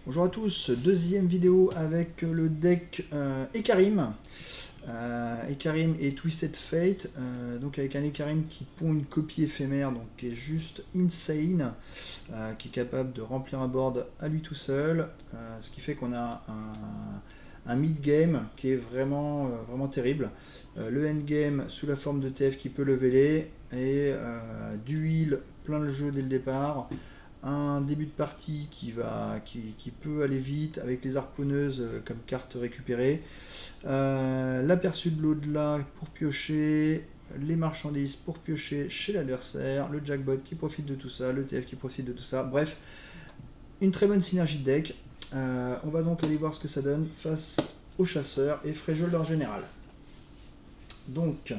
Bonjour à tous, deuxième vidéo avec le deck Ekarim. Ekarim et Twisted Fate, donc avec un Ekarim qui pond une copie éphémère, donc qui est juste insane, qui est capable de remplir un board à lui tout seul, ce qui fait qu'on a un mid-game qui est vraiment terrible. Le endgame sous la forme de TF qui peut leveler, et du heal plein le jeu dès le départ, un début de partie qui peut aller vite avec les harponneuses comme carte récupérée, l'aperçu de l'au-delà pour piocher, les marchandises pour piocher chez l'adversaire, le jackbot qui profite de tout ça, le TF qui profite de tout ça, bref, une très bonne synergie de deck. On va donc aller voir ce que ça donne face aux chasseurs et Frejold en général. Donc,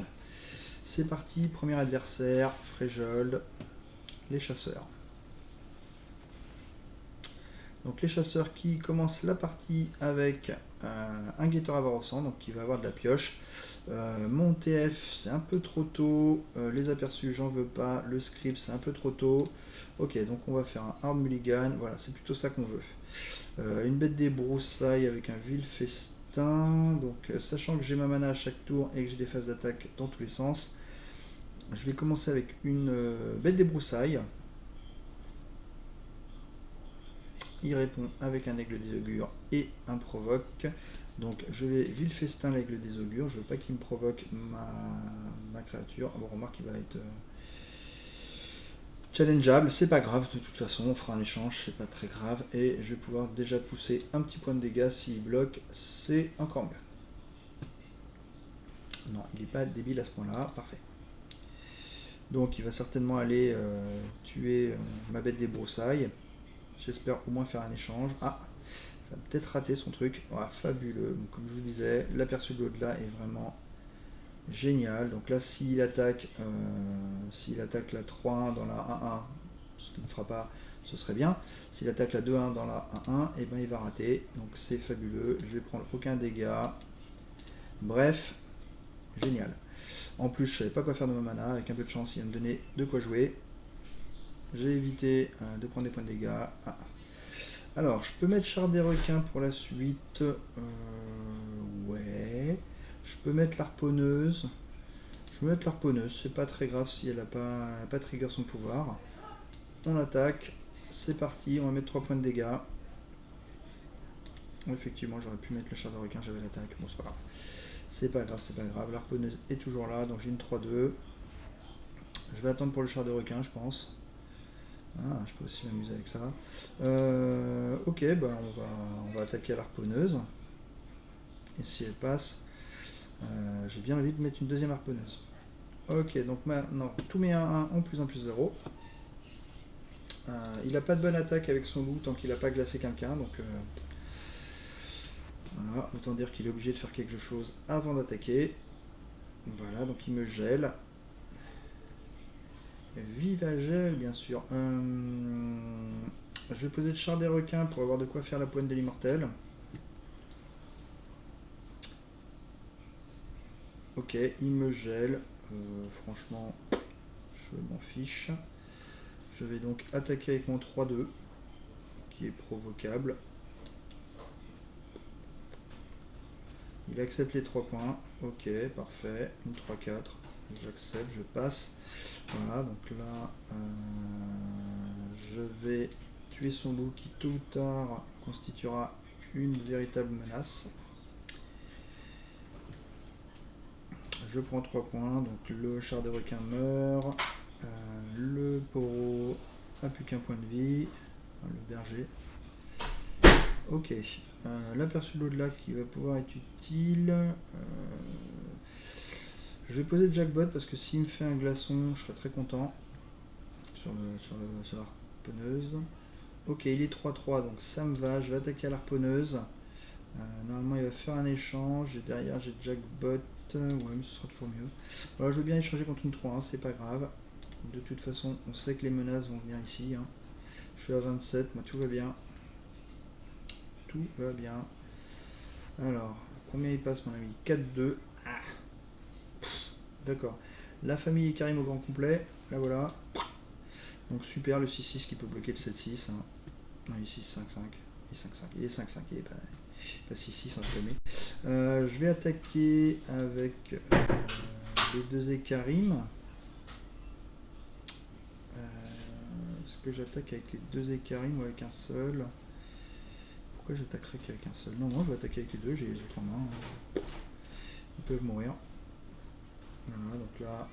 c'est parti, premier adversaire, Frejold, les chasseurs. Donc les chasseurs qui commencent la partie avec un guetteur avarossant, donc qui va avoir de la pioche. Mon TF c'est un peu trop tôt, les aperçus j'en veux pas, le script c'est un peu trop tôt. Ok, donc on va faire un hard mulligan, voilà, c'est plutôt ça qu'on veut. Une bête des broussailles avec un vil festin, donc sachant que j'ai ma mana à chaque tour et que j'ai des phases d'attaque dans tous les sens, je vais commencer avec une bête des broussailles. Il répond avec un aigle des augures et un provoque. Donc je vais ville festin l'aigle des augures, je veux pas qu'il me provoque ma créature. Bon, remarque qu'il va être challengeable, c'est pas grave, de toute façon on fera un échange, c'est pas très grave. Et je vais pouvoir déjà pousser un petit point de dégâts s'il bloque, c'est encore mieux. Non, il n'est pas débile à ce point là, parfait. Donc il va certainement aller tuer ma bête des broussailles. J'espère au moins faire un échange. Ah, ça a peut-être raté son truc. Ah, fabuleux. Donc, comme je vous disais, l'aperçu de l'au-delà est vraiment génial. Donc là, s'il attaque la 3-1 dans la 1-1, ce qu'il ne fera pas, ce serait bien. S'il attaque la 2-1 dans la 1-1, et ben il va rater. Donc c'est fabuleux. Je vais prendre aucun dégât. Bref, génial. En plus, je savais pas quoi faire de ma mana. Avec un peu de chance, il va me donner de quoi jouer. J'ai évité de prendre des points de dégâts. Ah. Alors, je peux mettre char des requins pour la suite. Ouais. Je peux mettre l'harponneuse. Je vais mettre l'harponneuse. C'est pas très grave si elle n'a pas trigger son pouvoir. On attaque. C'est parti. On va mettre 3 points de dégâts. Effectivement, j'aurais pu mettre le char des requins. J'avais l'attaque. Bon, c'est pas grave. C'est pas grave, c'est pas grave. L'harponneuse est toujours là. Donc j'ai une 3-2. Je vais attendre pour le char des requins, je pense. Ah, je peux aussi m'amuser avec ça. Ok, bah on va attaquer à l'harponneuse. Et si elle passe, j'ai bien envie de mettre une deuxième harponneuse. Ok, donc maintenant, tous mes 1-1 ont plus 1 plus 0. Il n'a pas de bonne attaque avec son loup tant qu'il n'a pas glacé quelqu'un. Donc voilà, autant dire qu'il est obligé de faire quelque chose avant d'attaquer. Voilà, donc il me gèle. Vive à gel, bien sûr. Je vais poser le char des requins pour avoir de quoi faire la pointe de l'immortel. Ok, il me gèle. Franchement, je m'en fiche. Je vais donc attaquer avec mon 3-2, qui est provocable. Il accepte les 3 points. Ok, parfait. Une 3-4. J'accepte, je passe. Voilà, donc là, je vais tuer son loup qui tôt ou tard constituera une véritable menace. Je prends 3 points, donc le char des requins meurt. Le poro n'a plus qu'un point de vie. Le berger. Ok. L'aperçu de l'au-delà qui va pouvoir être utile. Je vais poser le jackbot parce que s'il me fait un glaçon, je serai très content sur l'harponneuse. Ok, il est 3-3, donc ça me va. Je vais attaquer à l'harponneuse. Normalement, il va faire un échange. Et derrière, j'ai jackbot. Ouais, mais ce sera toujours mieux. Voilà, je veux bien échanger contre une 3-1, c'est pas grave. De toute façon, on sait que les menaces vont venir ici. Hein. Je suis à 27, moi tout va bien. Tout va bien. Alors, combien il passe mon ami? 4-2. Ah. D'accord. La famille est Karim au grand complet. Là voilà. Donc super le 6-6 qui peut bloquer le 7-6. Hein. Non, il 6-5-5. Il est 5-5, il est 5-5, il est pas 6-6 sans se calmer. Je vais attaquer avec les deux Ekarim. Est-ce que j'attaque avec les deux Ekarim ou avec un seul? Pourquoi j'attaquerai qu'avec un seul? Non, je vais attaquer avec les deux, j'ai les autres en main. Ils peuvent mourir. Voilà, donc là,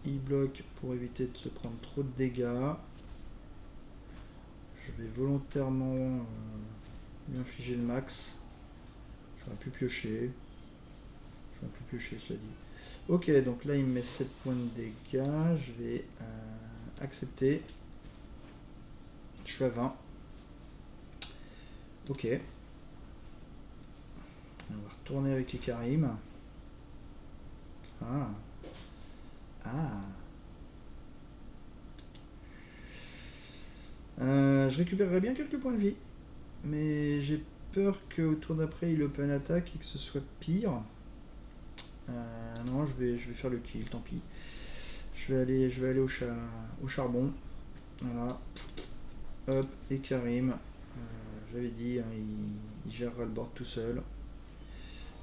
il bloque pour éviter de se prendre trop de dégâts. Je vais volontairement lui infliger le max. J'aurais pu piocher. Cela dit. Ok, donc là il me met 7 points de dégâts. Je vais accepter. Je suis à 20. Ok. On va retourner avec Ekarim. Ah. Je récupérerai bien quelques points de vie. Mais j'ai peur qu'au tour d'après il open attack et que ce soit pire. Non, je vais faire le kill, tant pis. Je vais aller au charbon. Voilà. Hop, et Karim. J'avais dit, hein, il gérera le board tout seul.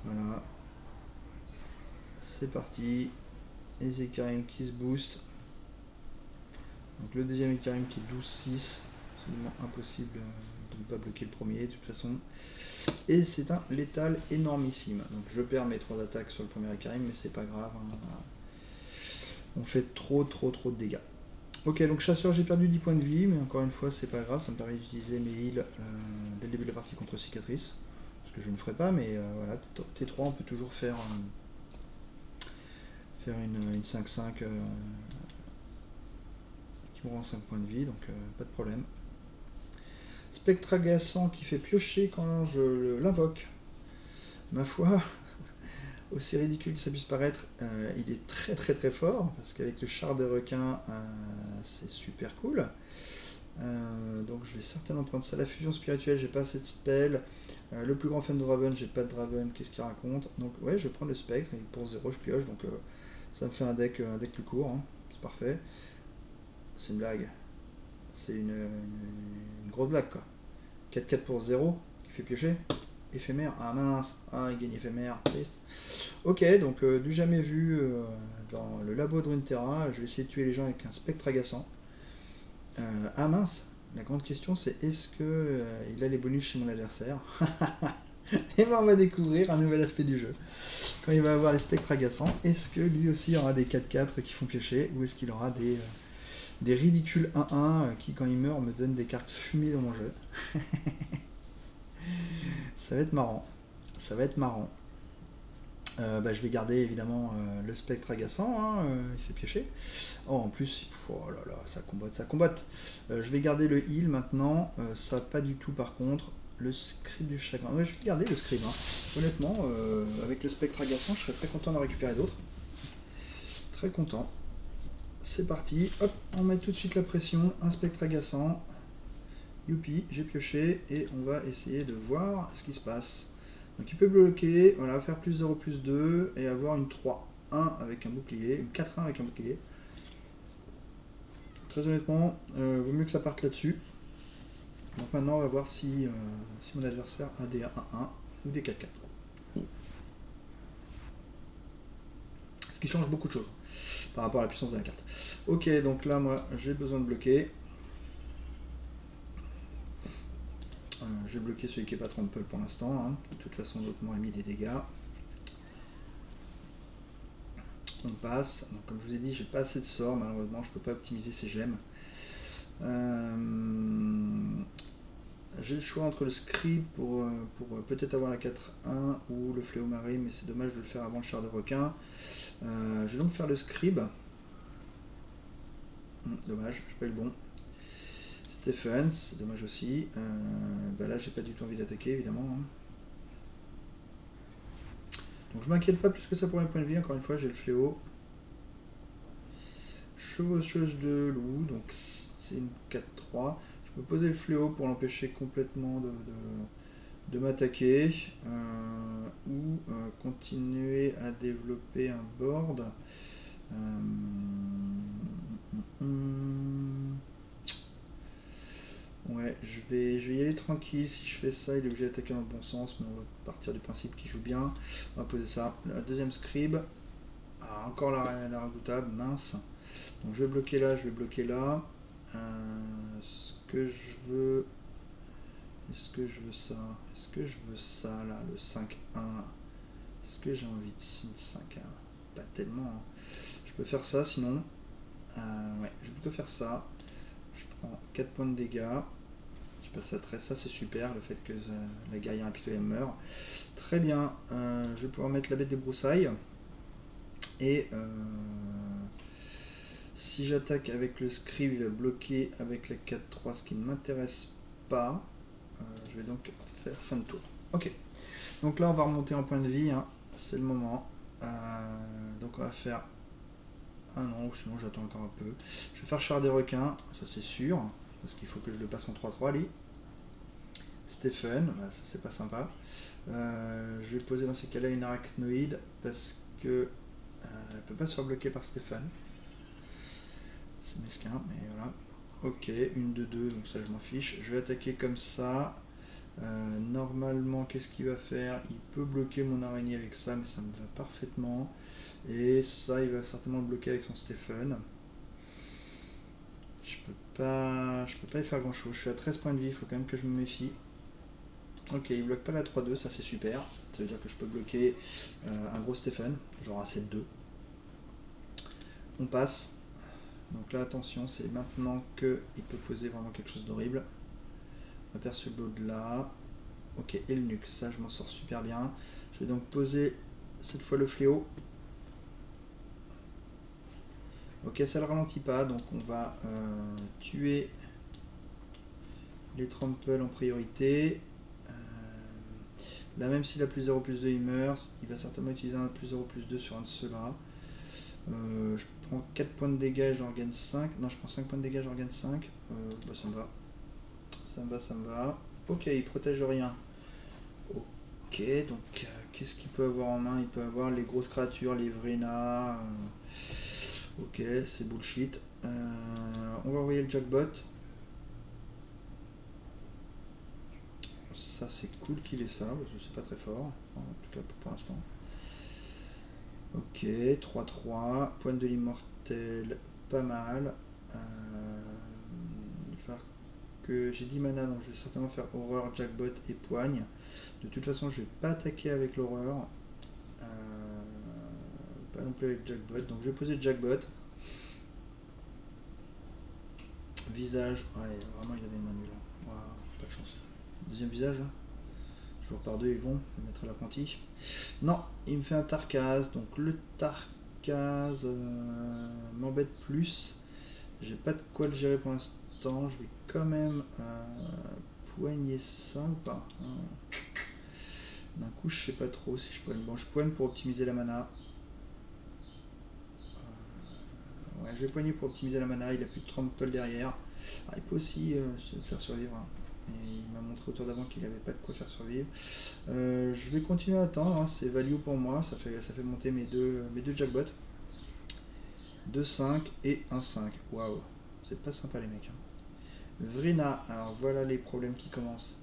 Voilà. C'est parti. Les Ekarim qui se boostent. Donc le deuxième Ekarim qui est 12-6. Absolument impossible de ne pas bloquer le premier de toute façon. Et c'est un létal énormissime. Donc je perds mes 3 attaques sur le premier Ekarim, mais c'est pas grave. Hein. On fait trop de dégâts. Ok, donc chasseur, j'ai perdu 10 points de vie, mais encore une fois, c'est pas grave, ça me permet d'utiliser mes heals dès le début de la partie contre cicatrice. Ce que je ne ferai pas, mais voilà, T3, on peut toujours faire une 5-5 qui me rend 5 points de vie, donc pas de problème. Spectre agaçant qui fait piocher quand je l'invoque. Ma foi, aussi ridicule que ça puisse paraître, il est très fort, parce qu'avec le char de requin, c'est super cool. Donc je vais certainement prendre ça. La fusion spirituelle, j'ai pas assez de spell. Le plus grand fan de Draven, j'ai pas de Draven, qu'est-ce qu'il raconte? Donc ouais, je vais prendre le spectre, et pour 0 je pioche, donc ça me fait un deck plus court, hein. C'est parfait. C'est une blague. C'est une grosse blague quoi. 4-4 pour 0, qui fait piocher. Éphémère, ah mince, il gagne éphémère, triste. Ok, donc du jamais vu dans le labo de Runeterra, je vais essayer de tuer les gens avec un spectre agaçant. Ah mince, la grande question c'est est-ce que il a les bonus chez mon adversaire? Et ben on va découvrir un nouvel aspect du jeu. Quand il va avoir les spectres agaçants, est-ce que lui aussi aura des 4-4 qui font piocher, ou est-ce qu'il aura des ridicules 1-1 qui quand il meurt me donnent des cartes fumées dans mon jeu? Ça va être marrant. Je vais garder évidemment le spectre agaçant, hein, il fait piocher. Oh en plus, oh là là, ça combatte. Je vais garder le heal maintenant, ça pas du tout par contre. Le scribe du chagrin, ouais, je vais garder le scribe. Hein. Honnêtement, avec le spectre agaçant, je serais très content d'en récupérer d'autres. Très content. C'est parti, hop, on met tout de suite la pression, un spectre agaçant. Youpi, j'ai pioché et on va essayer de voir ce qui se passe. Donc il peut bloquer, voilà, faire plus 0, plus 2 et avoir une 3-1 avec un bouclier, une 4-1 avec un bouclier. Très honnêtement, vaut mieux que ça parte là-dessus. Donc maintenant on va voir si mon adversaire a des 1-1 ou des 4-4. Ce qui change beaucoup de choses par rapport à la puissance de la carte. Ok, donc là moi j'ai besoin de bloquer. J'ai bloqué celui qui n'est pas trample pour l'instant. Hein. De toute façon, l'autre m'aurait mis des dégâts. On passe. Donc, comme je vous ai dit, j'ai pas assez de sorts. Malheureusement, je peux pas optimiser ces gemmes. J'ai le choix entre le scribe pour peut-être avoir la 4-1 ou le fléau marine, mais c'est dommage de le faire avant le char de requin. Je vais donc faire le scribe. Dommage, j'ai pas eu le bon. Stephen, c'est dommage aussi. Là, j'ai pas du tout envie d'attaquer, évidemment. Hein. Donc, je m'inquiète pas plus que ça pour mes points de vie. Encore une fois, j'ai le fléau. Chevaucheuse de loup, donc c'est une 4-3. Je peux poser le fléau pour l'empêcher complètement de m'attaquer. Ou continuer à développer un board. Ouais, je vais y aller tranquille. Si je fais ça, il est obligé d'attaquer dans le bon sens, mais on va partir du principe qu'il joue bien. On va poser ça. La deuxième scribe. Ah, encore la redoutable, mince. Donc je vais bloquer là, je vais bloquer là. Ce que je veux. Est-ce que je veux ça? Est-ce que je veux ça là, le 5-1? Est-ce que j'ai envie de 5-1? Pas tellement, hein. Je peux faire ça sinon. Ouais, je vais plutôt faire ça. Je prends 4 points de dégâts. Je passe à 13, ça c'est super, le fait que la guerrière impitoyable meurt. Très bien, je vais pouvoir mettre la bête des broussailles. Et si j'attaque avec le scribe, il va bloquer avec la 4-3, ce qui ne m'intéresse pas. Je vais donc faire fin de tour. Ok, donc là on va remonter en point de vie, hein. C'est le moment. Donc on va faire un non, sinon j'attends encore un peu. Je vais faire char des requins, ça c'est sûr, parce qu'il faut que je le passe en 3-3 lui. Stephen, ça c'est pas sympa. Je vais poser dans ces cas-là une arachnoïde parce que elle peut pas se faire bloquer par Stephen. C'est mesquin, mais voilà. Ok, une de deux, donc ça je m'en fiche. Je vais attaquer comme ça. Normalement, qu'est-ce qu'il va faire? Il peut bloquer mon araignée avec ça, mais ça me va parfaitement. Et ça, il va certainement le bloquer avec son Stephen. Je peux pas y faire grand chose. Je suis à 13 points de vie, il faut quand même que je me méfie. Ok, il bloque pas la 3-2, ça c'est super. Ça veut dire que je peux bloquer un gros Stephen, genre un 7-2. On passe. Donc là, attention, c'est maintenant qu'il peut poser vraiment quelque chose d'horrible. Aperçu le de là. Ok, et le nuque, ça je m'en sors super bien. Je vais donc poser cette fois le fléau. Ok, ça ne le ralentit pas, donc on va tuer les tramples en priorité. Là, même s'il a plus 0 plus 2, il meurt. Il va certainement utiliser un plus 0 plus 2 sur un de ceux-là. Je prends 4 points de dégâts et j'en gagne 5. Non, je prends 5 points de dégâts, j'en gagne 5. Bah, ça me va. Ça me va, ça me va. Ok, il protège rien. Ok, donc qu'est-ce qu'il peut avoir en main? Il peut avoir les grosses créatures, les Vrena. Ok, c'est bullshit. On va envoyer le jackbot. Ça c'est cool qu'il ait ça, parce que c'est pas très fort, en tout cas pour l'instant. Ok, 3-3, pointe de l'immortel, pas mal. Il va falloir que j'ai 10 mana, donc je vais certainement faire horreur, jackbot et poigne. De toute façon, je vais pas attaquer avec l'horreur. Pas non plus avec jackbot, donc je vais poser jackbot. Visage, ouais, vraiment il avait une main nulle. Wow, pas de chance. Deuxième visage là. Jour par deux, ils vont mettre l'apprenti. Non, il me fait un Tarkaz, donc le Tarkaz m'embête plus. J'ai pas de quoi le gérer pour l'instant. Je vais quand même poigner ça ou pas. D'un coup, je sais pas trop si je poigne. Bon, je poigne pour optimiser la mana. Ouais, je vais poigner pour optimiser la mana. Il a plus de trample derrière. Ah, il peut aussi se faire survivre, hein. Et il m'a montré au tour d'avant qu'il avait pas de quoi faire survivre. Je vais continuer à attendre, hein. C'est value pour moi. Ça fait monter mes deux jackbots. 2-5 et 1-5. Waouh, c'est pas sympa les mecs, hein. Vrina, alors voilà les problèmes qui commencent.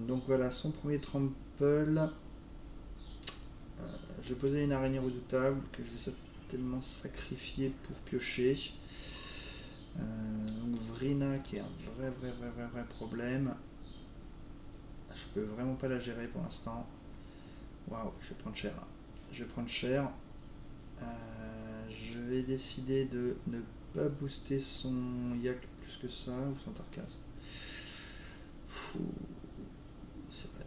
Donc voilà, son premier trample. Je vais poser une araignée redoutable que je vais certainement sacrifier pour piocher. Donc Vrina qui est un vrai problème. Je peux vraiment pas la gérer pour l'instant. Waouh, je vais prendre cher. Je vais prendre cher. Je vais décider de ne pas booster son yak plus que ça, ou son Tarkaz. C'est vrai.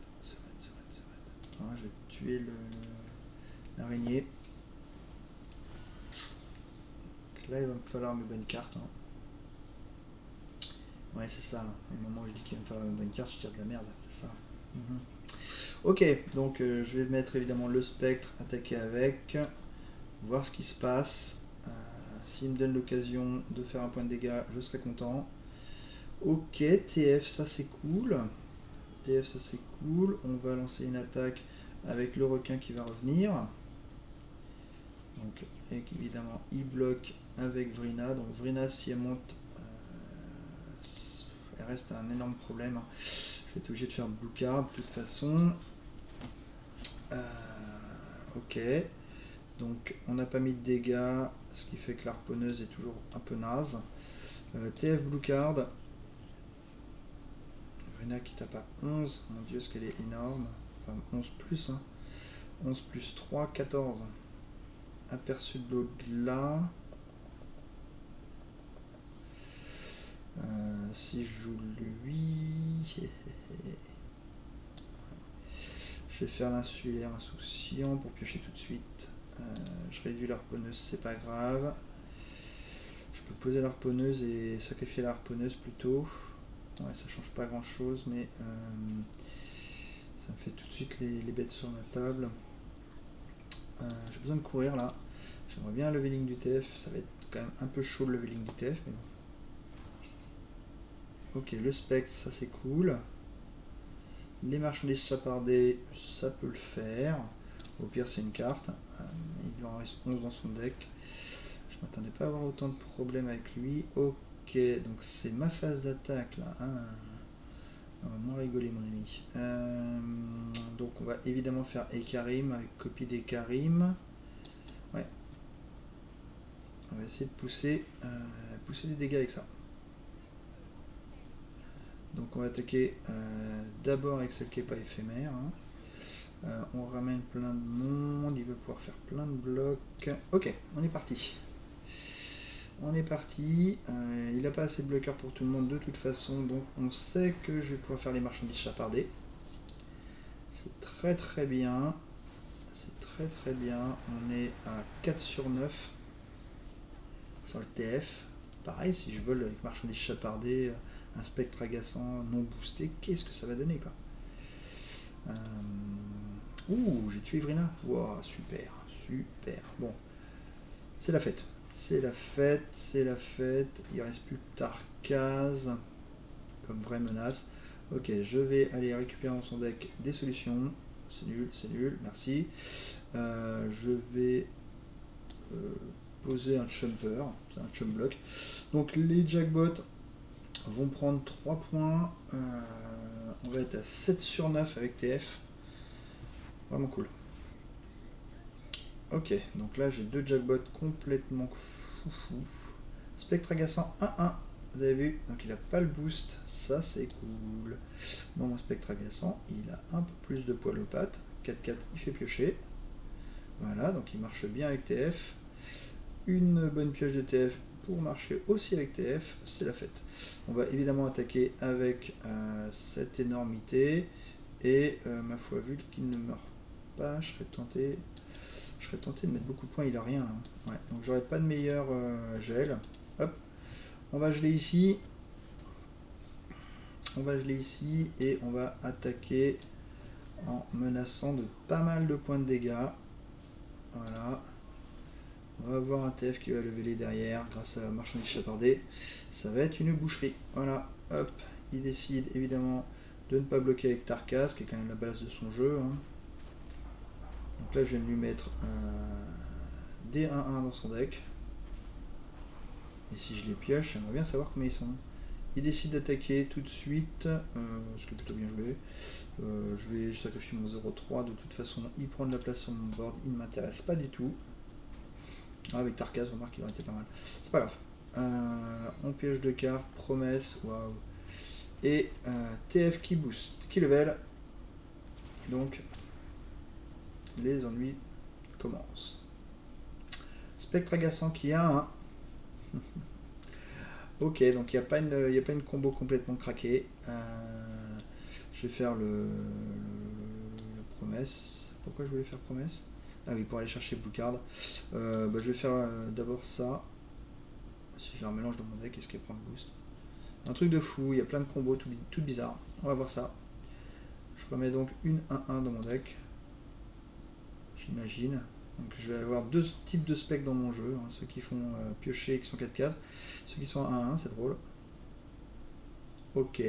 Ouais, je vais tuer l'araignée. Là, il va me falloir mes bonnes cartes, hein. Ouais, c'est ça. Au moment où je dis qu'il va me falloir mes bonnes cartes, je tire de la merde, c'est ça. Ok, donc je vais mettre évidemment le spectre, attaquer avec, voir ce qui se passe. S'il me donne l'occasion de faire un point de dégâts, je serai content. Ok, TF, ça c'est cool. On va lancer une attaque avec le requin qui va revenir. Donc, évidemment, il bloque avec Vrina. Donc, Vrina, si elle monte, elle reste un énorme problème. Je vais être obligé de faire blue card de toute façon. Ok. Donc on n'a pas mis de dégâts, ce qui fait que l'harponneuse est toujours un peu naze. TF blue card. Vrina qui tape à 11. Mon dieu, ce qu'elle est énorme. Enfin 11 plus. Hein. 11 plus 3, 14. Aperçu de l'au-delà. Si je joue lui, je vais faire l'insulaire insouciant pour piocher tout de suite. Je réduis l'harponneuse, c'est pas grave. Je peux poser l'harponneuse et sacrifier la harponneuse plutôt. Ouais, ça change pas grand chose, mais ça me fait tout de suite les bêtes sur la table. J'ai besoin de courir là. J'aimerais bien un leveling du TF, ça va être quand même un peu chaud le leveling du TF, mais bon. Ok, le spectre, ça c'est cool. Les marchandises chapardées, ça peut le faire. Au pire, c'est une carte. Il lui en reste 11 dans son deck. Je m'attendais pas à avoir autant de problèmes avec lui. Ok, donc c'est ma phase d'attaque là. On va moins rigoler, mon ami. Donc on va évidemment faire Ekarim avec copie d'Ekarim. Ouais. On va essayer de pousser des dégâts avec ça. Donc on va attaquer d'abord avec celle qui n'est pas éphémère. Hein. On ramène plein de monde, il veut pouvoir faire plein de blocs. Ok, on est parti. On est parti. Il n'a pas assez de bloqueurs pour tout le monde de toute façon, donc on sait que je vais pouvoir faire les marchandises chapardées. C'est très très bien. C'est très très bien. On est à 4 sur 9 sur le TF. Pareil, si je vole avec marchandises chapardées, un spectre agaçant non boosté, qu'est-ce que ça va donner quoi. Ouh, j'ai tué Vrina. Wow, super, super. Bon, c'est la fête. C'est la fête, c'est la fête. Il reste plus que Tarkaz comme vraie menace. Ok, je vais aller récupérer dans son deck des solutions. C'est nul, merci. Je vais poser un chumper, c'est un chum block. Donc les jackbots vont prendre 3 points. On va être à 7 sur 9 avec TF. Vraiment cool. Ok, donc là j'ai 2 jackbots complètement foufou. Spectre agaçant 1-1. Vous avez vu, donc il a pas le boost, ça c'est cool. Bon, mon spectre agaçant, il a un peu plus de poil aux pattes. 4-4, il fait piocher. Voilà, donc il marche bien avec TF. Une bonne pioche de TF pour marcher aussi avec TF, c'est la fête. On va évidemment attaquer avec cette énormité. Et ma foi, vu qu'il ne meurt pas, je serais tenté de mettre beaucoup de points, il a rien. Hein. Ouais, donc j'aurais pas de meilleur gel. Hop, on va geler ici. On va geler ici et on va attaquer en menaçant de pas mal de points de dégâts. Voilà. On va avoir un TF qui va leveler derrière grâce à la marchandise chapardée. Ça va être une boucherie. Voilà, hop, il décide évidemment de ne pas bloquer avec Tarkaz, qui est quand même la base de son jeu. Hein. Donc là, je viens de lui mettre un D1-1 dans son deck. Et si je les pioche, j'aimerais bien savoir combien ils sont. Il décide d'attaquer tout de suite, ce qui est plutôt bien joué. Je vais sacrifier mon 0-3, de toute façon il prend de la place sur mon board, il ne m'intéresse pas du tout. Ah, avec Tarkaz, on remarque qu'il aurait été pas mal. C'est pas grave. On pioche 2 cartes, promesse, waouh. Et TF qui boost, qui level. Donc les ennuis commencent. Spectre agaçant qui a un. Ok, donc il n'y a pas une combo complètement craquée. Je vais faire la promesse. Pourquoi je voulais faire promesse? Ah oui, pour aller chercher Blue Card. Je vais faire d'abord ça. Si j'ai un mélange dans mon deck, est-ce qu'elle prend le boost? Un truc de fou, il y a plein de combos tout bizarres. On va voir ça. Je remets donc une 1-1 dans mon deck. J'imagine. Donc je vais avoir 2 types de specs dans mon jeu. Hein, ceux qui font piocher et qui sont 4-4. Ceux qui sont 1-1, c'est drôle. Ok.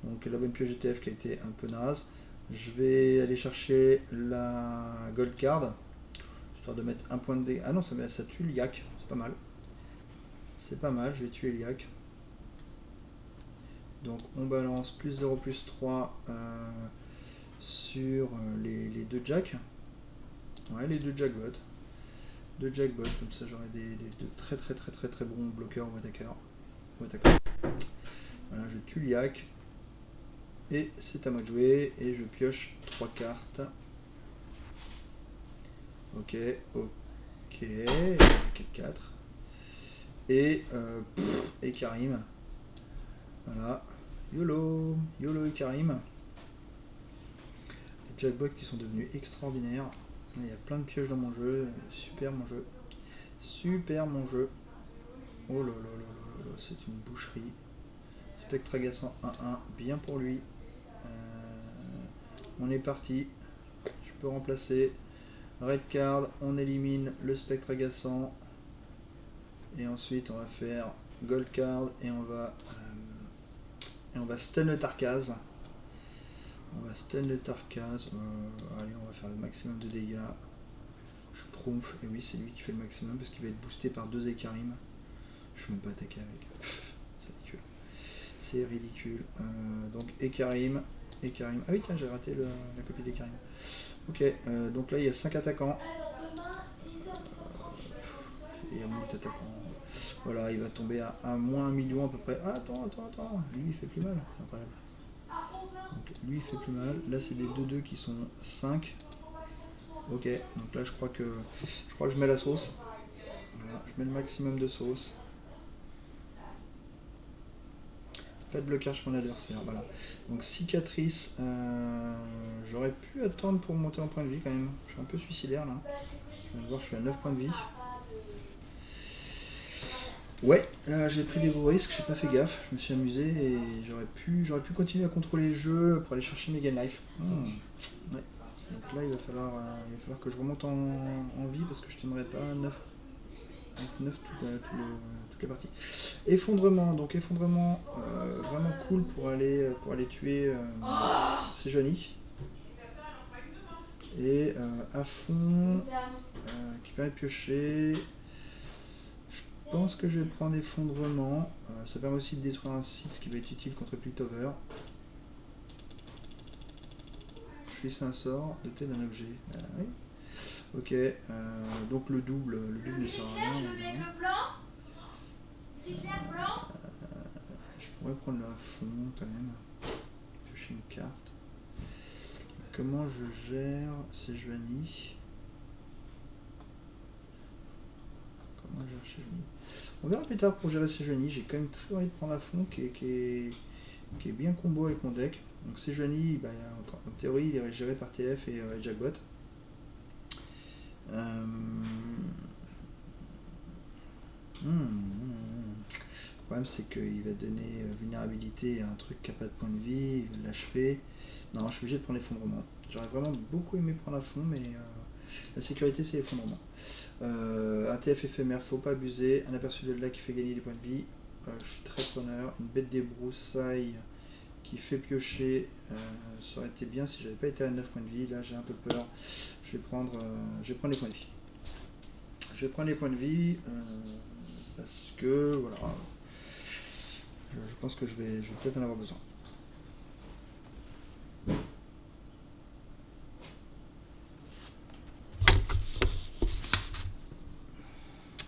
Donc la bonne pioche GTF qui a été un peu naze. Je vais aller chercher la Gold Card. Histoire de mettre un point de dégâts. Ah non, ça tue le yak. C'est pas mal. C'est pas mal, je vais tuer le yak. Donc on balance plus 0 plus 3 sur les deux jacks. Ouais, les deux jackbots. Deux jackbots, comme ça j'aurai des très bons bloqueurs ou attaqueurs. Voilà, je tue l'IAC. Et c'est à moi de jouer. Et je pioche 3 cartes. Ok, ok. 4. Et Karim. Voilà. YOLO et Karim. Les jackbots qui sont devenus extraordinaires. Il y a plein de pioches dans mon jeu. Super mon jeu. Super mon jeu. Oh là là là là là, c'est une boucherie. Spectre agaçant 1-1, bien pour lui. On est parti. Je peux remplacer. Red card, on élimine le spectre agaçant. Et ensuite on va faire gold card et on va stun le Tarkaz. On va stun le Tarkaz. Allez, on va faire le maximum de dégâts. Je trompe. Et oui, c'est lui qui fait le maximum parce qu'il va être boosté par 2 Ekarim. Je ne suis même pas attaqué avec. C'est ridicule. C'est ridicule. Donc Ekarim. Ah oui, tiens, j'ai raté la copie d'Ekarim. Ok, donc là il y a 5 attaquants. Et un attaquant. Voilà, il va tomber à moins 1 million à peu près. Ah, attends. Lui il fait plus mal. C'est incroyable. Donc, lui il fait plus mal. Là c'est des 2-2 qui sont 5. Ok, donc là je crois que je mets la sauce. Voilà, je mets le maximum de sauce. Pas de blocage pour l'adversaire. Voilà. Donc cicatrice. J'aurais pu attendre pour monter en point de vie quand même. Je suis un peu suicidaire là. Je viens de voir, je suis à 9 points de vie. Ouais, là j'ai pris des gros risques, j'ai pas fait gaffe, je me suis amusé et j'aurais pu continuer à contrôler le jeu pour aller chercher mes gain life. Ouais. Donc là il va falloir que je remonte en vie parce que je tiendrai pas 9 toute la partie. Effondrement, donc effondrement vraiment cool pour aller tuer ces Johnny. Et à fond qui permet de piocher. Je pense que je vais prendre effondrement. Ça permet aussi de détruire un site, ce qui va être utile contre Piltover. Je glisse un sort doté d'un objet. Oui. Ok, donc le double ne sert à rien. Je pourrais prendre la fond quand même. Piocher une carte. Comment je gère ces Joanie? Comment je gère ces Joanie? On verra plus tard pour gérer ces Joanie. J'ai quand même très envie de prendre la fond qui est bien combo avec mon deck. Donc ces Joanie, bah, en théorie, il est géré par TF et Jackbot. Le problème c'est qu'il va donner vulnérabilité à un truc qui n'a pas de point de vie, il va l'achever. Non, je suis obligé de prendre l'effondrement. J'aurais vraiment beaucoup aimé prendre à fond, mais la sécurité c'est l'effondrement. Un TF éphémère, faut pas abuser. Un aperçu de là qui fait gagner des points de vie. Je suis très preneur. Une bête des broussailles qui fait piocher. Ça aurait été bien si j'avais pas été à 9 points de vie. Là j'ai un peu peur. Je vais prendre les points de vie. Je vais prendre les points de vie parce que voilà. Je pense que je vais peut-être en avoir besoin.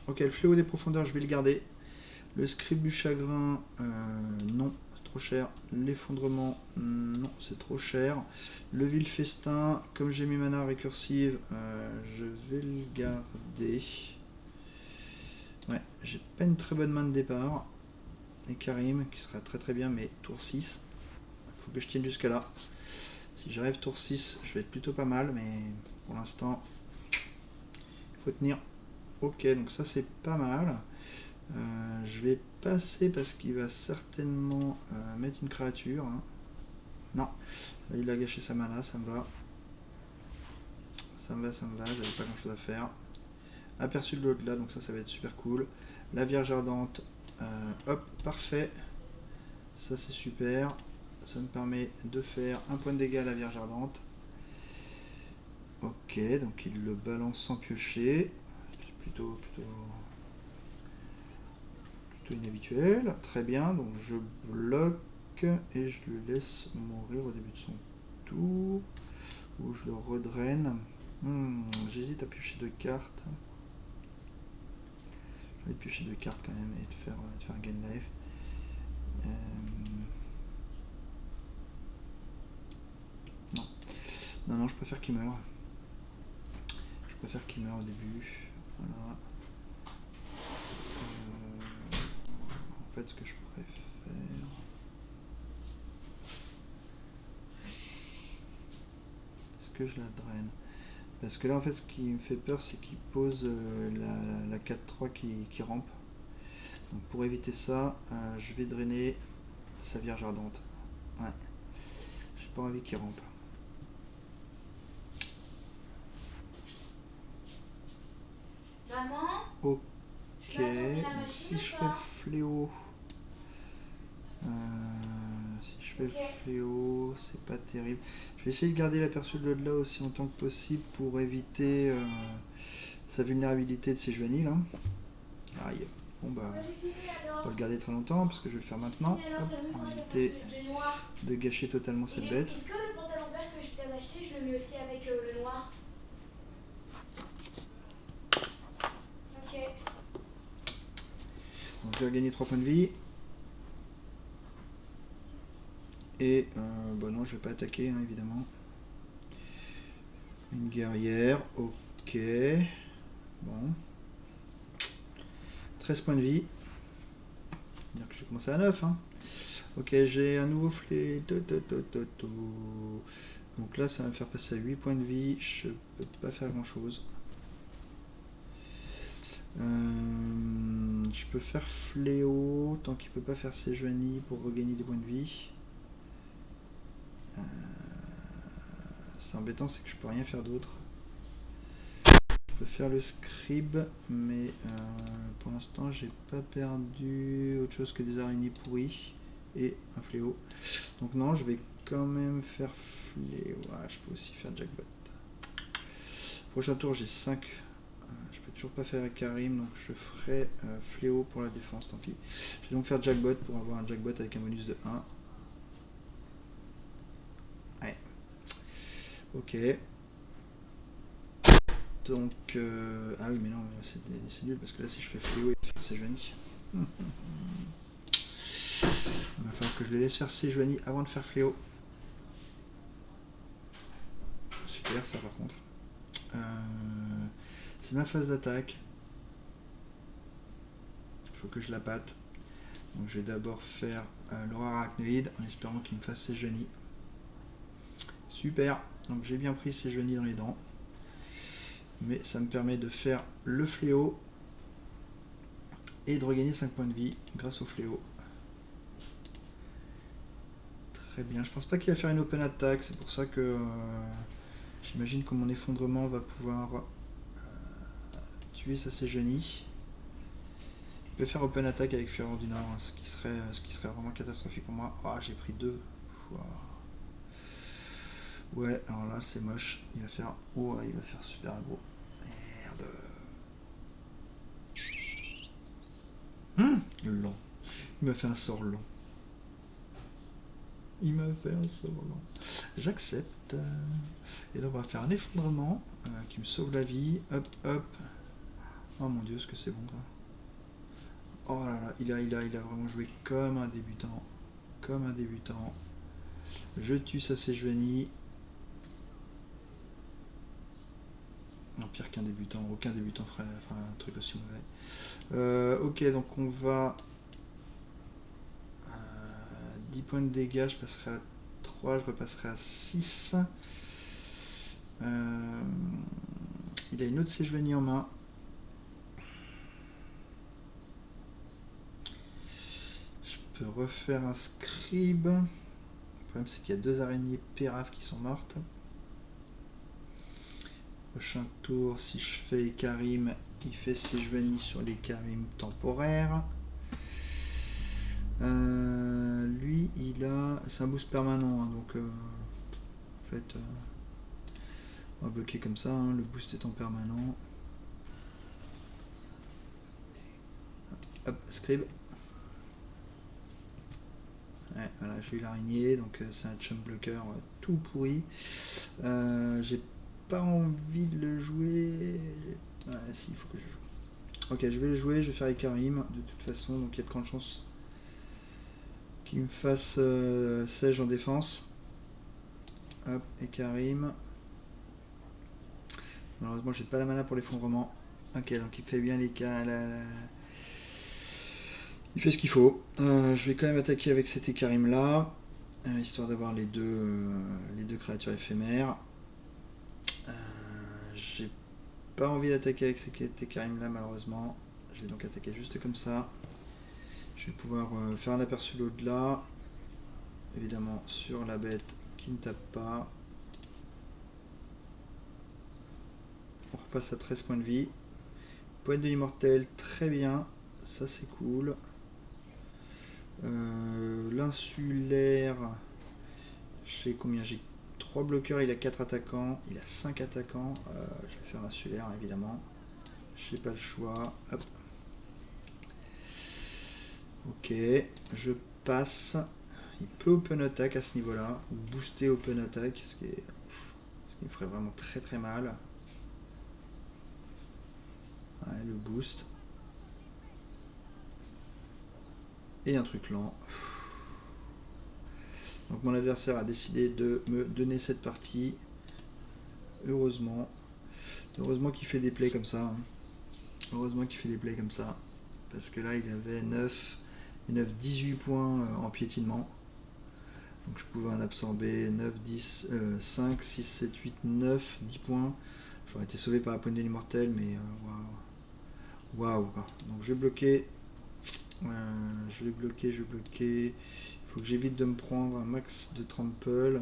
Ok, le fléau des profondeurs, je vais le garder. Le script du chagrin, non, c'est trop cher. L'effondrement, non, c'est trop cher. Le vil festin, comme j'ai mis mana récursive, je vais le garder. Ouais, j'ai pas une très bonne main de départ. Et Karim, qui sera très bien, mais tour 6. Il faut que je tienne jusqu'à là. Si j'arrive tour 6, je vais être plutôt pas mal, mais pour l'instant, il faut tenir. Ok, donc ça c'est pas mal. Je vais passer parce qu'il va certainement mettre une créature. Hein. Non, il a gâché sa mana, ça me va. Ça me va, j'avais pas grand chose à faire. Aperçu de l'au-delà, donc ça va être super cool. La Vierge Ardente, hop, parfait. Ça c'est super. Ça me permet de faire un point de dégâts à la Vierge Ardente. Ok, donc il le balance sans piocher. C'est plutôt inhabituel. Très bien, donc je bloque. et je le laisse mourir au début de son tour, ou je le redraine. J'hésite à piocher 2 cartes. Je vais piocher 2 cartes quand même et de faire gain life. Non, je préfère qu'il meure. Je préfère qu'il meure au début. Voilà. En fait, ce que je préfère... Est-ce que je la draine? Parce que là, en fait, ce qui me fait peur, c'est qu'il pose la 4-3 qui rampe. Donc pour éviter ça, je vais drainer sa Vierge Ardente. Ouais. J'ai pas envie qu'il rampe. Maman? Ok. Si je fais fléau... si je fais fléau, c'est pas terrible. Je vais essayer de garder l'aperçu de l'au-delà aussi longtemps que possible pour éviter sa vulnérabilité de ses juvéniles. Hein. Aïe. Bon bah, on va le garder très longtemps parce que je vais le faire maintenant. Hop, pour éviter de gâcher totalement cette bête. Est-ce que le pantalon vert que je t'ai acheté, je le mets aussi avec le noir? Ok. Donc je vais gagner 3 points de vie. Et bah non, je vais pas attaquer hein, évidemment. Une guerrière, ok. Bon. 13 points de vie. C'est-à-dire que je vais commencer à 9. Hein. Ok, j'ai un nouveau flé. Donc là, ça va me faire passer à 8 points de vie. Je peux pas faire grand chose. Je peux faire fléau tant qu'il peut pas faire ses Sejuani pour regagner des points de vie. C'est embêtant, c'est que je peux rien faire d'autre. Je peux faire le scribe, mais pour l'instant j'ai pas perdu autre chose que des araignées pourries et un fléau. Donc non, je vais quand même faire fléau. Ah, je peux aussi faire jackbot. Prochain tour j'ai 5. Je peux toujours pas faire Karim, donc je ferai fléau pour la défense, tant pis. Je vais donc faire jackbot pour avoir un jackbot avec un bonus de 1. Ouais. Ok. Donc, ah oui, mais non, c'est nul parce que là, si je fais fléau, il va faire Sejuani. Il va falloir que je le laisse faire Sejuani avant de faire fléau. Super, ça par contre. C'est ma phase d'attaque. Il faut que je la batte. Donc, je vais d'abord faire l'aura arachnoïde en espérant qu'il me fasse Sejuani. Super, donc j'ai bien pris Sejuani dans les dents. Mais ça me permet de faire le fléau et de regagner 5 points de vie grâce au fléau. Très bien, je pense pas qu'il va faire une open attack, c'est pour ça que j'imagine que mon effondrement va pouvoir tuer sa Sejuani. Il peut faire open attack avec Fureur du Nord, hein, ce qui serait vraiment catastrophique pour moi. Ah, j'ai pris 2 fois. Ouais, alors là c'est moche. Il va faire. Oh, il va faire super gros. Merde. Lent. Il m'a fait un sort lent. Il m'a fait un sort lent. J'accepte. Et donc on va faire un effondrement qui me sauve la vie. Hop, hop. Oh mon dieu, ce que c'est bon ça. Oh là là, il a vraiment joué comme un débutant. Comme un débutant. Je tue sa Sejuani. Non, pire qu'un débutant. Aucun débutant ferait un truc aussi mauvais. Ok, donc on va... 10 points de dégâts, je passerai à 3, je repasserai à 6. Il a une autre Sejuani en main. Je peux refaire un scribe. Le problème c'est qu'il y a 2 araignées péraves qui sont mortes. Prochain tour, si je fais Karim, il fait Sejuani sur les Karim temporaires. Lui, il a... C'est un boost permanent, hein, donc en fait, on va bloquer comme ça, hein, le boost est en permanent. Hop, scribe. Ouais, voilà, j'ai eu l'araignée, donc c'est un chump blocker tout pourri. J'ai pas envie de le jouer. Ouais, si, il faut que je joue. Ok, je vais le jouer, je vais faire Ikarim de toute façon, donc il y a de grandes chances qu'il me fasse Sège en défense. Hop, Ikarim. Malheureusement, j'ai pas la mana pour l'effondrement. Ok, donc il fait bien les cas. Il fait ce qu'il faut. Je vais quand même attaquer avec cet Ikarim là, histoire d'avoir les deux créatures éphémères. J'ai pas envie d'attaquer avec cet Ikarim là, malheureusement. Je vais donc attaquer juste comme ça. Je vais pouvoir faire un aperçu l'au-delà. Évidemment sur la bête qui ne tape pas. On repasse à 13 points de vie. Poète de l'immortel, très bien. Ça c'est cool. L'insulaire, je sais combien j'ai 3 bloqueurs, il a 4 attaquants, il a 5 attaquants. Je vais faire l'insulaire évidemment. J'ai pas le choix. Hop. Ok, je passe. Il peut open attack à ce niveau-là, ou booster open attack, ce qui me ferait vraiment très très mal. Ouais, le boost. Et un truc lent. Donc mon adversaire a décidé de me donner cette partie. Heureusement. Heureusement qu'il fait des plays comme ça. Heureusement qu'il fait des plays comme ça. Parce que là il avait 18 points en piétinement. Donc je pouvais en absorber 9, 10, 5, 6, 7, 8, 9, 10 points. J'aurais été sauvé par la poignée de l'immortel, mais waouh. Donc je vais bloquer. Je vais bloquer. Il faut que j'évite de me prendre un max de trample.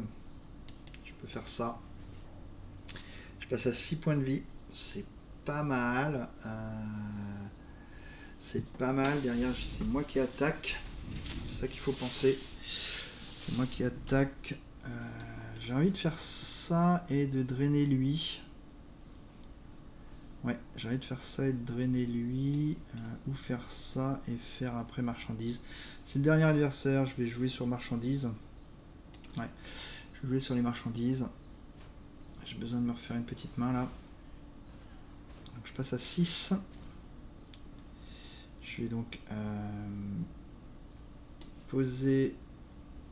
Je peux faire ça. Je passe à 6 points de vie. C'est pas mal. C'est pas mal. Derrière, c'est moi qui attaque. C'est ça qu'il faut penser. C'est moi qui attaque. J'ai envie de faire ça et de drainer lui. Ouais, j'ai envie de faire ça et de drainer lui. Ou faire ça et faire après marchandise. C'est le dernier adversaire. Je vais jouer sur marchandise. Ouais, je vais jouer sur les marchandises. J'ai besoin de me refaire une petite main là. Donc je passe à 6. Je vais donc poser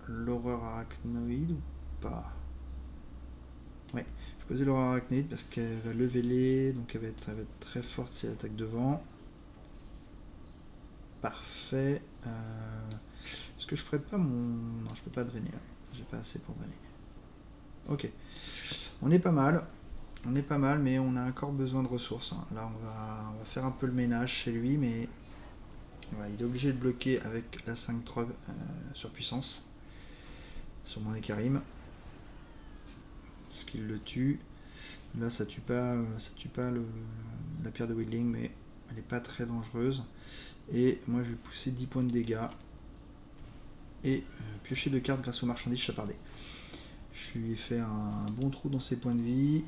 l'horreur arachnoïde ou pas? Ouais, je vais poser l'horreur arachnoïde parce qu'elle va lever les, donc elle va être très forte si elle attaque devant. Parfait. Est-ce que je ferais pas mon... Non, je peux pas drainer là. J'ai pas assez pour drainer. Ok. On est pas mal. Mais on a encore besoin de ressources. Là, on va faire un peu le ménage chez lui, mais voilà, il est obligé de bloquer avec la 5-3 sur puissance sur mon Ikarim. Ce qui le tue. Là, ça tue pas la pierre de Wheeling, mais elle n'est pas très dangereuse. Et moi, je vais pousser 10 points de dégâts. Et piocher 2 cartes grâce aux marchandises chapardées. Je lui ai fait un bon trou dans ses points de vie.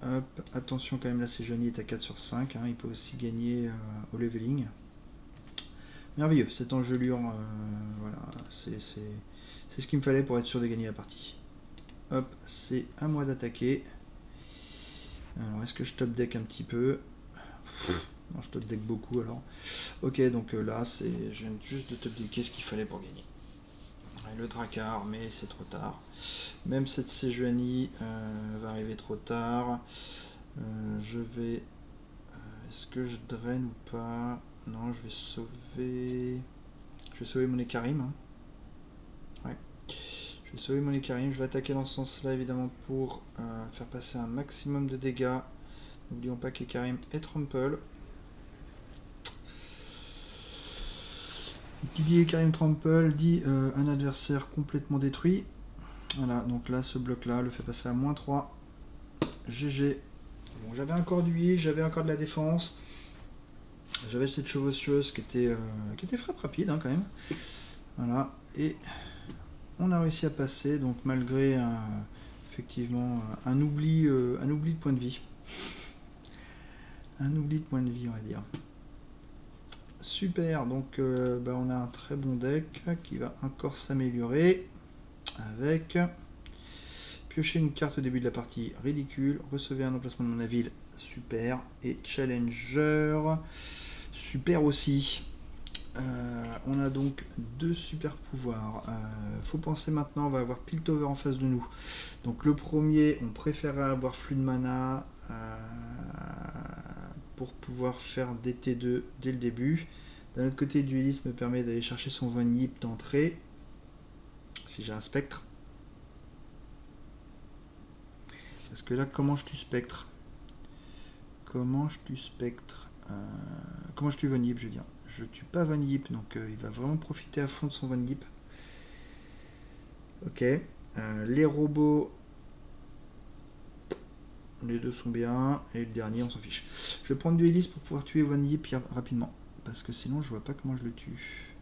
Hop, attention quand même, là Sejuani est à 4 sur 5, il peut aussi gagner au leveling. Merveilleux, cette engelure, voilà, c'est ce qu'il me fallait pour être sûr de gagner la partie. Hop, c'est à moi d'attaquer. Alors, est-ce que je top deck un petit peu? Non, je top deck beaucoup alors. Ok, donc là, je viens juste de top decker ce qu'il fallait pour gagner. Le Drakkar, mais c'est trop tard. Même cette Sejuani va arriver trop tard. Je vais... Est-ce que je draine ou pas? Non, je vais sauver mon Ikarim. Ouais. Je vais sauver mon Ikarim. Je vais attaquer dans ce sens-là, évidemment, pour faire passer un maximum de dégâts. N'oublions pas qu'Ikarim est trample. Qui dit Ikarim trample dit un adversaire complètement détruit. Voilà, donc là, ce bloc-là le fait passer à -3. GG. Bon, j'avais encore d'huile, j'avais encore de la défense. J'avais cette chevaucheuse qui était frappe rapide quand même. Voilà, et on a réussi à passer, donc malgré effectivement un oubli de point de vie. Un oubli de point de vie, on va dire. Super, donc on a un très bon deck qui va encore s'améliorer avec piocher une carte au début de la partie, ridicule, recevez un emplacement de mon ville, super, et Challenger, super aussi. On a donc 2 super pouvoirs. Faut penser maintenant, on va avoir Piltover en face de nous. Donc le premier, on préférait avoir flux de mana pour pouvoir faire des T2 dès le début. D'un autre côté, Duelist me permet d'aller chercher son Von Yip d'entrée. Si j'ai un spectre. Parce que là, comment je tue spectre? Comment je tue spectre? Comment je tue Von Yip, je veux dire. Je tue pas Von Yip, donc il va vraiment profiter à fond de son Von Yip. Ok. Les robots, les deux sont bien. Et le dernier, on s'en fiche. Je vais prendre du hélice pour pouvoir tuer Von Yip rapidement. Parce que sinon, je vois pas comment je le tue.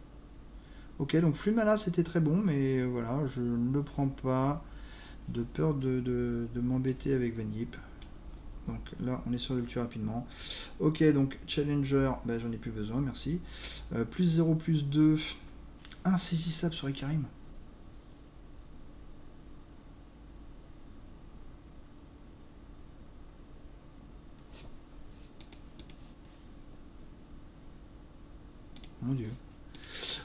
Ok, donc flux mana, c'était très bon, mais voilà, je ne le prends pas. De peur de m'embêter avec Von Yip. Donc là, on est sûr de le tuer rapidement. Ok, donc Challenger, j'en ai plus besoin, merci. Plus 0, plus 2. Insaisissable sur Ikarim. Mon Dieu.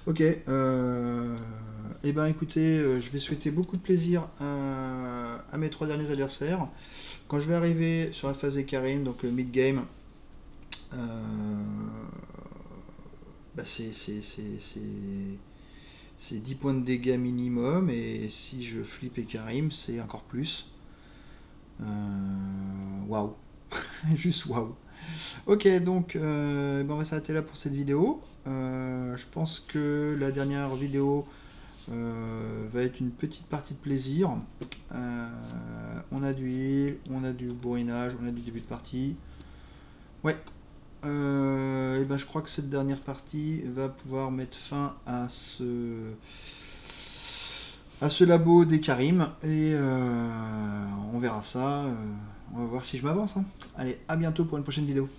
Ok, et écoutez, je vais souhaiter beaucoup de plaisir à mes 3 derniers adversaires. Quand je vais arriver sur la phase Ikarim, donc mid-game, c'est 10 points de dégâts minimum, et si je flippe Ikarim, c'est encore plus. Waouh. Juste waouh. Ok, donc on va s'arrêter là pour cette vidéo. Je pense que la dernière vidéo va être une petite partie de plaisir. On a du heal, on a du bourrinage, on a du début de partie. Ouais. Je crois que cette dernière partie va pouvoir mettre fin à ce labo des Karim. Et on verra ça. On va voir si je m'avance. Allez, à bientôt pour une prochaine vidéo.